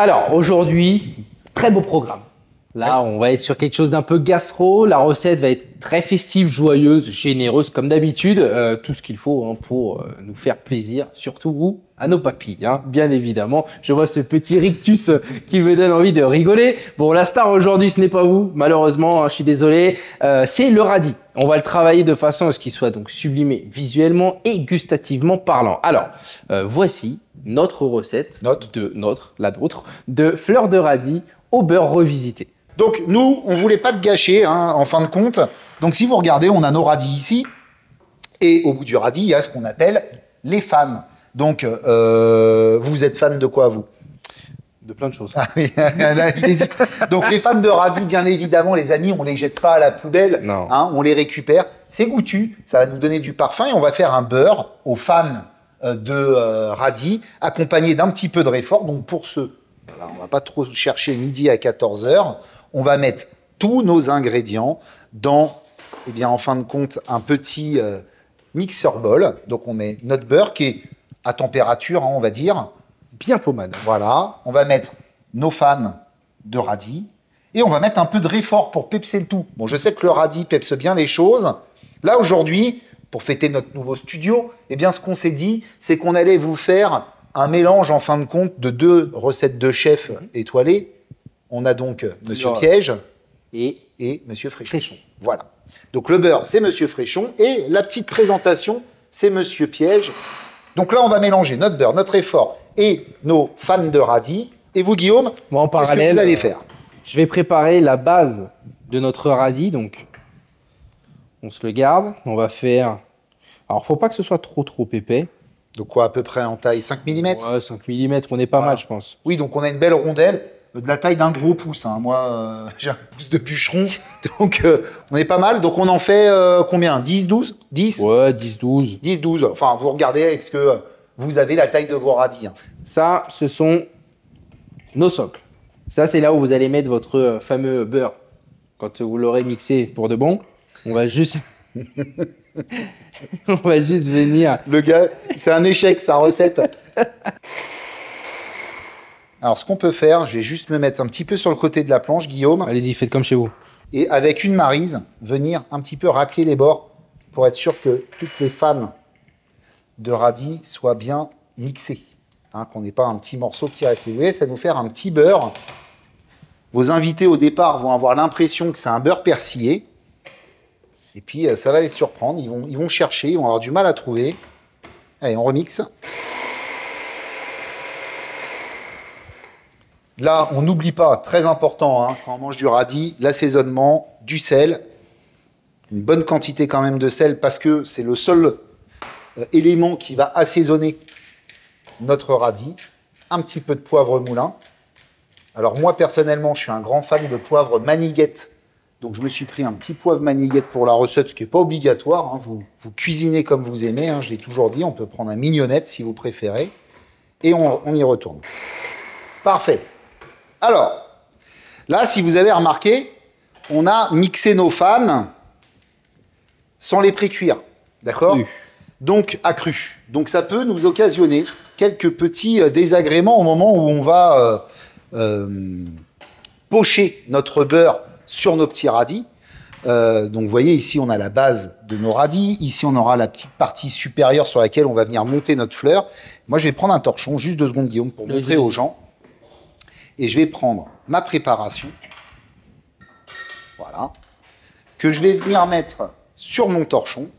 Alors, aujourd'hui, très beau programme. Là, on va être sur quelque chose d'un peu gastro. La recette va être très festive, joyeuse, généreuse, comme d'habitude. Tout ce qu'il faut hein, pour nous faire plaisir, surtout vous, à nos papilles, hein, bien évidemment. Je vois ce petit rictus qui me donne envie de rigoler. Bon, la star aujourd'hui, ce n'est pas vous, malheureusement, hein, je suis désolé. C'est le radis. On va le travailler de façon à ce qu'il soit donc sublimé visuellement et gustativement parlant. Alors, voici notre recette, la nôtre, de fleurs de radis au beurre revisité. Donc, nous, on ne voulait pas te gâcher, hein, en fin de compte. Donc, si vous regardez, on a nos radis ici. Et au bout du radis, il y a ce qu'on appelle les fans. Donc, vous êtes fan de quoi, vous? De plein de choses. Ah oui, là, il hésite. Donc, les fans de radis, bien évidemment, les amis, on ne les jette pas à la poubelle. Non. Hein, on les récupère. C'est goûtu. Ça va nous donner du parfum. Et on va faire un beurre aux fans de radis, accompagné d'un petit peu de réfort. Donc, pour ceux, voilà, on ne va pas trop chercher midi à 14 h. On va mettre tous nos ingrédients dans, eh bien, en fin de compte, un petit mixeur bol. Donc, on met notre beurre qui est à température, hein, on va dire. Bien pommade. Voilà. On va mettre nos fans de radis. Et on va mettre un peu de réfort pour pepser le tout. Bon, je sais que le radis pepse bien les choses. Là, aujourd'hui, pour fêter notre nouveau studio, eh bien, ce qu'on s'est dit, c'est qu'on allait vous faire un mélange, en fin de compte, de 2 recettes de chef étoilées. On a donc Monsieur Piège et Monsieur Fréchon. Voilà. Donc le beurre, c'est Monsieur Fréchon. Et la petite présentation, c'est Monsieur Piège. Donc là, on va mélanger notre beurre, notre effort et nos fans de radis. Et vous, Guillaume, bon, qu'est-ce que vous allez faire? Je vais préparer la base de notre radis. Donc, on se le garde. On va faire... Alors, faut pas que ce soit trop épais. Donc quoi, à peu près en taille 5 mm? Ouais, 5 mm, on est pas mal, je pense. Oui, donc on a une belle rondelle. De la taille d'un gros pouce. Hein. Moi, j'ai un pouce de bûcheron, donc on est pas mal. Donc on en fait combien? 10, 12? 10? Ouais, 10, 12. 10, 12. Enfin, vous regardez, est-ce que vous avez la taille de vos radis? Hein. Ça, ce sont nos socles. Ça, c'est là où vous allez mettre votre fameux beurre. Quand vous l'aurez mixé pour de bon, on va juste... on va juste venir... Le gars, c'est un échec, sa recette. Alors, ce qu'on peut faire, je vais juste me mettre un petit peu sur le côté de la planche, Guillaume. Allez-y, faites comme chez vous. Et avec une maryse, venir un petit peu racler les bords pour être sûr que toutes les fans de radis soient bien mixées. Hein, qu'on n'ait pas un petit morceau qui reste. Et vous voyez, ça va nous faire un petit beurre. Vos invités, au départ, vont avoir l'impression que c'est un beurre persillé. Et puis, ça va les surprendre. Ils vont chercher, ils vont avoir du mal à trouver. Allez, on remixe. Là, on n'oublie pas, très important, hein, quand on mange du radis, l'assaisonnement, du sel, une bonne quantité quand même de sel parce que c'est le seul élément qui va assaisonner notre radis. Un petit peu de poivre moulin. Alors moi, personnellement, je suis un grand fan de poivre maniguette. Donc je me suis pris un petit poivre maniguette pour la recette, ce qui n'est pas obligatoire. Hein. Vous cuisinez comme vous aimez, hein, je l'ai toujours dit. On peut prendre un mignonnette si vous préférez. Et on y retourne. Parfait. Alors, là, si vous avez remarqué, on a mixé nos fans sans les pré-cuire, d'accord? Donc, à cru. Donc, ça peut nous occasionner quelques petits désagréments au moment où on va pocher notre beurre sur nos petits radis. Donc, vous voyez, ici, on a la base de nos radis. Ici, on aura la petite partie supérieure sur laquelle on va venir monter notre fleur. Moi, je vais prendre un torchon, juste 2 secondes, Guillaume, pour montrer aux gens. Et je vais prendre ma préparation, voilà, que je vais venir mettre sur mon torchon,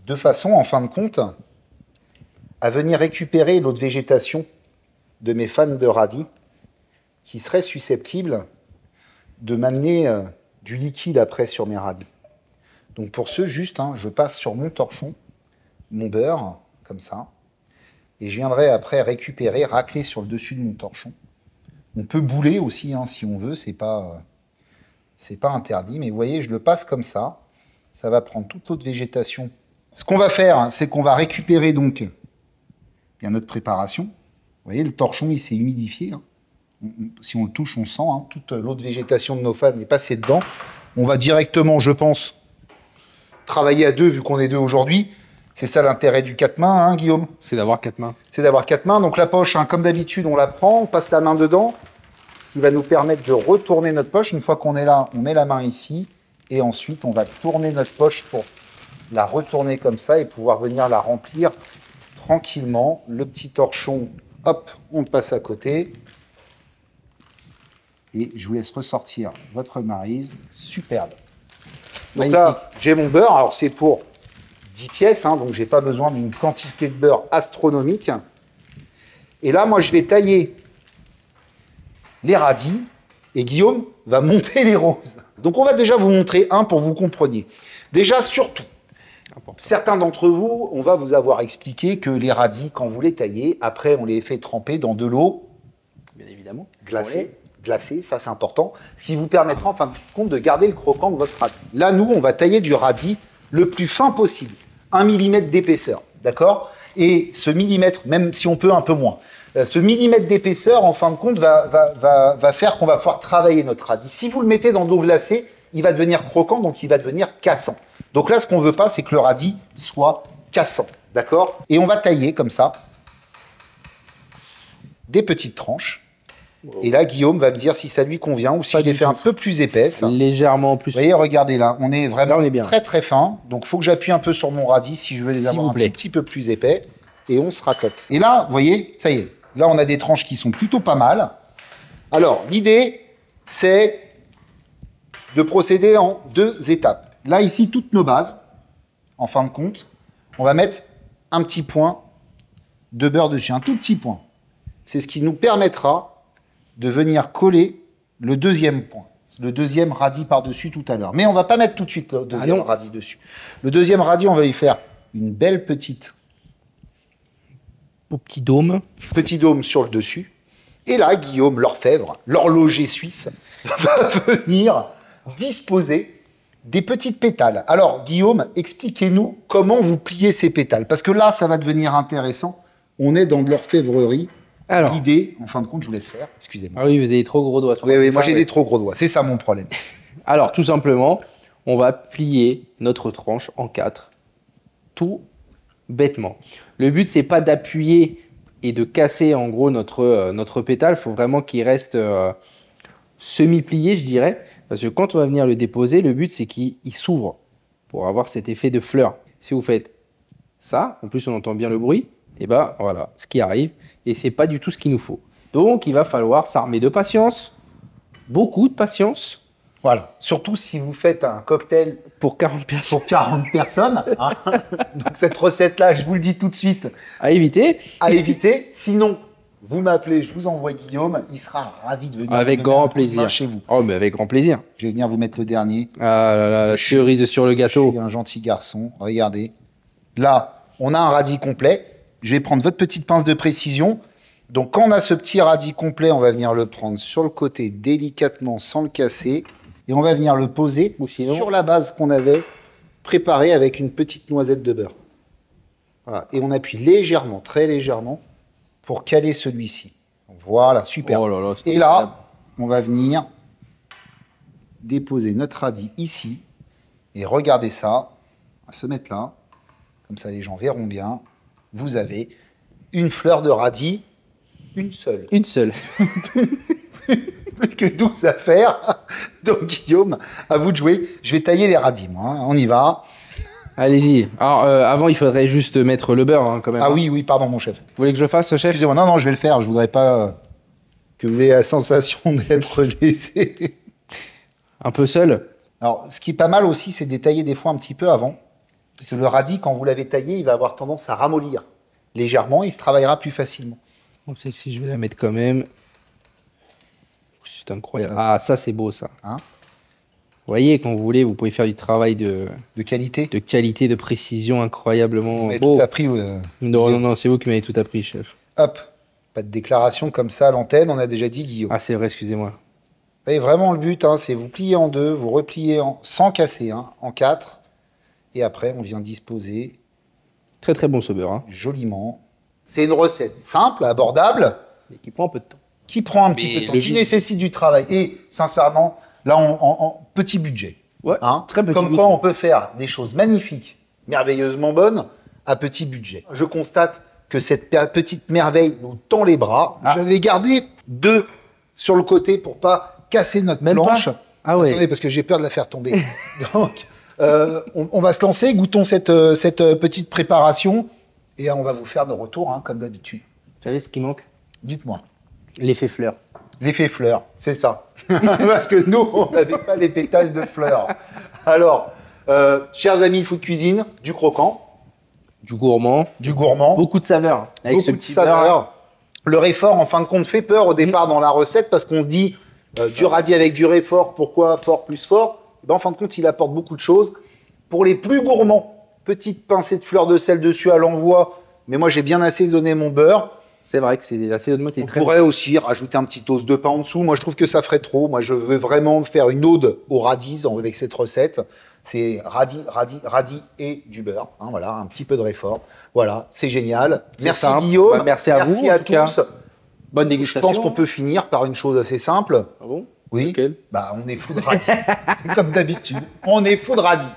de façon, en fin de compte, à venir récupérer l'eau de végétation de mes fans de radis, qui seraient susceptibles de m'amener du liquide après sur mes radis. Donc pour ce, juste, hein, je passe sur mon torchon, mon beurre, comme ça. Et je viendrai après récupérer, racler sur le dessus de mon torchon. On peut bouler aussi, hein, si on veut, c'est pas interdit. Mais vous voyez, je le passe comme ça. Ça va prendre toute l'eau de végétation. Ce qu'on va faire, hein, c'est qu'on va récupérer donc bien notre préparation. Vous voyez, le torchon, il s'est humidifié. Hein. Si on le touche, on sent. Hein, toute l'eau de végétation de nos fans est passée dedans. On va directement, je pense, travailler à 2, vu qu'on est 2 aujourd'hui. C'est ça l'intérêt du 4 mains, hein, Guillaume? C'est d'avoir 4 mains. C'est d'avoir 4 mains. Donc la poche, hein, comme d'habitude, on la prend, on passe la main dedans, ce qui va nous permettre de retourner notre poche. Une fois qu'on est là, on met la main ici, et ensuite on va tourner notre poche pour la retourner comme ça et pouvoir venir la remplir tranquillement. Le petit torchon, hop, on le passe à côté. Et je vous laisse ressortir votre maryse. Superbe. Donc là, j'ai mon beurre. Alors, c'est pour 10 pièces, hein, donc je n'ai pas besoin d'une quantité de beurre astronomique. Et là, moi, je vais tailler les radis et Guillaume va monter les roses. Donc, on va déjà vous montrer un pour que vous compreniez. Déjà, surtout, certains d'entre vous, on va vous avoir expliqué que les radis, quand vous les taillez, après, on les fait tremper dans de l'eau. Bien évidemment. Glacé, ça c'est important, ce qui vous permettra en fin de compte de garder le croquant de votre radis. Là, nous, on va tailler du radis le plus fin possible, 1 mm d'épaisseur, d'accord? Et ce millimètre, même si on peut un peu moins, ce millimètre d'épaisseur, en fin de compte, va faire qu'on va pouvoir travailler notre radis. Si vous le mettez dans de l'eau glacée, il va devenir croquant, donc il va devenir cassant. Donc là, ce qu'on veut pas, c'est que le radis soit cassant, d'accord? Et on va tailler comme ça des petites tranches. Et là, Guillaume va me dire si ça lui convient ou si je les fais un peu plus épaisses. Légèrement plus. Vous voyez, regardez là, on est vraiment là, on est bien. très très fin. Donc, il faut que j'appuie un peu sur mon radis si je veux les avoir un tout petit peu plus épais. Et on sera top. Et là, vous voyez, ça y est. Là, on a des tranches qui sont plutôt pas mal. Alors, l'idée, c'est de procéder en 2 étapes. Là, ici, toutes nos bases, en fin de compte, on va mettre un petit point de beurre dessus, un tout petit point. C'est ce qui nous permettra de venir coller le deuxième point, le deuxième radis par-dessus tout à l'heure. Mais on ne va pas mettre tout de suite le deuxième radis dessus. Le deuxième radis, on va lui faire une belle petite... Petit dôme. Petit dôme sur le dessus. Et là, Guillaume l'orfèvre, l'horloger suisse, va venir disposer des petites pétales. Alors, Guillaume, expliquez-nous comment vous pliez ces pétales. Parce que là, ça va devenir intéressant. On est dans de l'orfèvrerie. Alors, l'idée, en fin de compte, je vous laisse faire. Excusez-moi. Ah oui, vous avez trop gros doigts. Oui, moi j'ai des trop gros doigts. C'est ça mon problème. Alors, tout simplement, on va plier notre tranche en 4. Tout bêtement. Le but, c'est pas d'appuyer et de casser en gros notre pétale. Il faut vraiment qu'il reste semi-plié, je dirais. Parce que quand on va venir le déposer, le but, c'est qu'il s'ouvre pour avoir cet effet de fleur. Si vous faites ça, en plus on entend bien le bruit, et ben voilà ce qui arrive. Et c'est pas du tout ce qu'il nous faut. Donc, il va falloir s'armer de patience, beaucoup de patience. Voilà. Surtout si vous faites un cocktail pour 40 personnes. Pour 40 personnes. Hein. Donc, cette recette-là, je vous le dis tout de suite. À éviter. À éviter. Sinon, vous m'appelez, je vous envoie Guillaume. Il sera ravi de venir. Avec grand plaisir. Chez vous. Oh, mais avec grand plaisir. Je vais venir vous mettre le dernier. Ah là là, la cerise sur le gâteau. Je suis un gentil garçon. Regardez. Là, on a un radis complet. Je vais prendre votre petite pince de précision. Donc, quand on a ce petit radis complet, on va venir le prendre sur le côté délicatement sans le casser. Et on va venir le poser sur la base qu'on avait préparée avec une petite noisette de beurre. Voilà. Et on appuie légèrement, très légèrement, pour caler celui-ci. Voilà, super. Oh là là, et là, on va venir déposer notre radis ici. Et regardez ça. On va se mettre là. Comme ça, les gens verront bien. Vous avez une fleur de radis, une seule. Une seule. Plus que 12 à faire. Donc, Guillaume, à vous de jouer. Je vais tailler les radis, moi. Hein. On y va. Allez-y. Alors, avant, il faudrait juste mettre le beurre, hein, quand même. Ah oui, oui, pardon, mon chef. Vous voulez que je fasse, chef? Excusez-moi, non, je vais le faire. Je voudrais pas que vous ayez la sensation d'être laissé. Un peu seul? Alors, ce qui est pas mal aussi, c'est de les tailler des fois un petit peu avant. Parce que le radis, quand vous l'avez taillé, il va avoir tendance à ramollir légèrement. Il se travaillera plus facilement. Bon, celle-ci, je vais la mettre quand même. C'est incroyable. Ah, ça, c'est beau, ça. Hein? Vous voyez, quand vous voulez, vous pouvez faire du travail de qualité. De qualité, de précision incroyablement Vous m'avez beau. tout appris. Non, c'est vous qui m'avez tout appris, chef. Hop, pas de déclaration comme ça à l'antenne, on a déjà dit Guillaume. Ah, c'est vrai, excusez-moi. Et vraiment, le but, hein, c'est vous plier en 2, vous replier sans casser, hein, en 4. Et après, on vient disposer. Très, très bon ce beurre. Hein. Joliment. C'est une recette simple, abordable. Mais qui prend un peu de temps. Qui prend un petit peu de temps, qui nécessite du travail. Et sincèrement, là, en petit budget. Ouais, hein, très petit comme budget. quoi, on peut faire des choses magnifiques, merveilleusement bonnes, à petit budget. Je constate que cette petite merveille nous tend les bras. J'avais gardé 2 sur le côté pour pas casser notre planche. Ah ouais. Attendez, parce que j'ai peur de la faire tomber. Donc, on va se lancer, goûtons cette petite préparation et on va vous faire nos retours, hein, comme d'habitude. Vous savez ce qui manque? Dites-moi. L'effet fleur. L'effet fleur, c'est ça. Parce que nous, on n'avait pas les pétales de fleurs. Alors, chers amis food cuisine, du croquant. Du gourmand. Du gourmand. Beaucoup de saveurs. Avec Beaucoup ce de petit saveurs. beurre. Le réfort, en fin de compte, fait peur au départ dans la recette parce qu'on se dit du radis avec du réfort, pourquoi fort plus fort? Et ben, en fin de compte, il apporte beaucoup de choses. Pour les plus gourmands, petite pincée de fleur de sel dessus à l'envoi, mais moi j'ai bien assaisonné mon beurre. C'est vrai que c'est l'assaisonnement est On très pourrait aussi rajouter un petit toast de pain en dessous. Moi, je trouve que ça ferait trop. Moi, je veux vraiment faire une ode au radis avec cette recette. C'est radis et du beurre. Hein, voilà, un petit peu de réfort. Voilà, c'est génial. Merci simple. Guillaume. Bah, merci à vous, Merci en à tout cas. tous. bonne Je dégustation. pense qu'on peut finir par une chose assez simple. Ah bon? Oui. Lequel? Bah, on est fou de radis. C'est comme d'habitude. On est fou de radis.